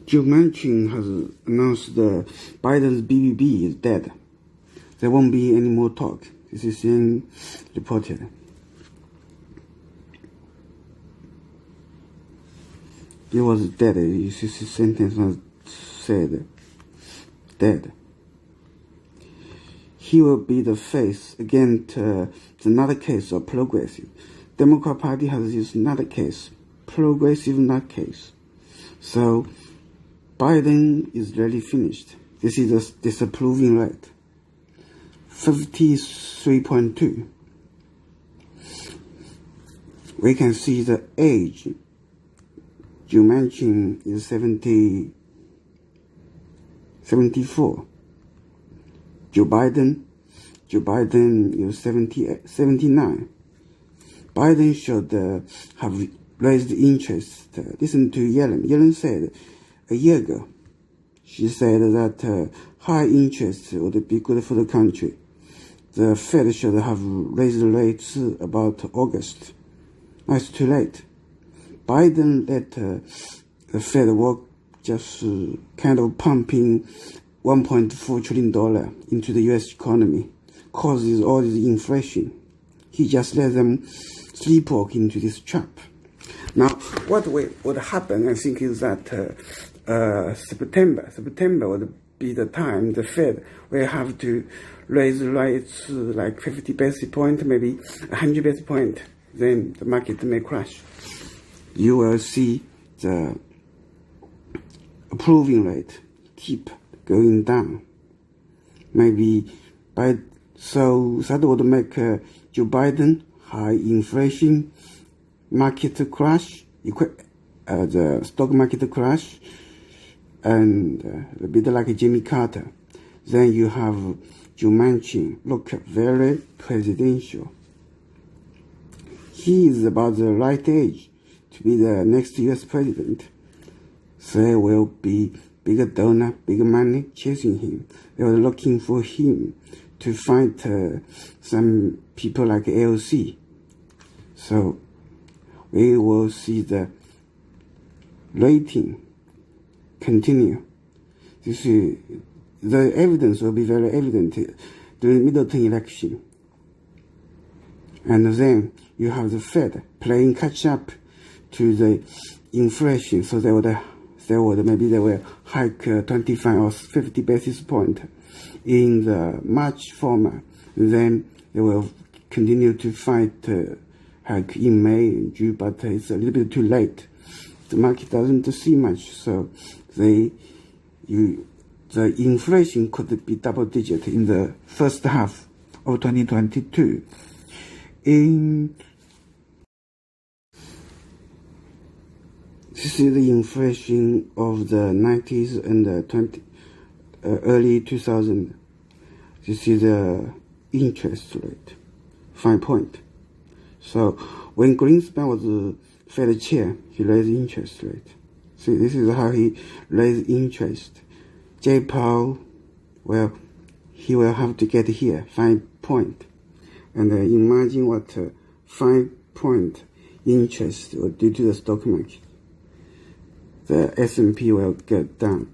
Joe Manchin has announced that Biden's BBB is dead. There won't be any more talk. This is CN reported. He was dead. His sentence was said dead. He will be the face against another case of progressive. Democrat Party has used another case, progressive nutcase. So Biden is really finished. This is a disapproving rate, 53.2. We can see the age. Joe Manchin is 74. Joe Biden is 79. Biden should have raised interest. Listen to Yellen. Yellen said a year ago, she said that high interest would be good for the country. The Fed should have raised the rates about August. Now it's too late. Biden let the Fed work, just kind of pumping $1.4 trillion into the U.S. economy, causes all this inflation. He just let them sleepwalk into this trap. Now, what would happen, I think, is that September would be the time the Fed will have to raise rates like 50 basis points, maybe 100 basis points. Then the market may crash. You will see the approving rate keep going down. Maybe so that would make Joe Biden high inflation, market crash, the stock market crash, and a bit like Jimmy Carter. Then you have Joe Manchin, look very presidential. He is about the right age to be the next U.S. president. There will be bigger donor, bigger money chasing him. They were looking for him to fight some people like AOC. So we will see the rating continue. The evidence will be very evident during Middleton election. And then you have the Fed playing catch up to the inflation, so they will hike 25 or 50 basis points in the March format. Then they will continue to fight hike in May and June, but it's a little bit too late. The market doesn't see much, so the inflation could be double digit in the first half of 2022. This is the inflation of the 90s and the early 2000s. This is the interest rate, 5 point. So when Greenspan was the Fed chair, he raised interest rate. See, this is how he raised interest. Jay Powell, well, he will have to get here, 5 point. And imagine what 5 point interest will do to the stock market. The S&P will get down.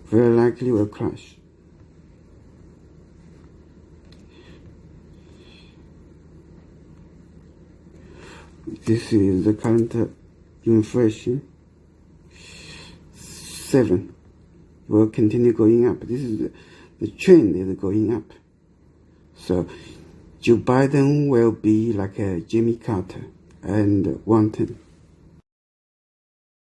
Very likely will crash. This is the current inflation. 7 will continue going up. This is the trend is going up. So Joe Biden will be like a Jimmy Carter and Wanton.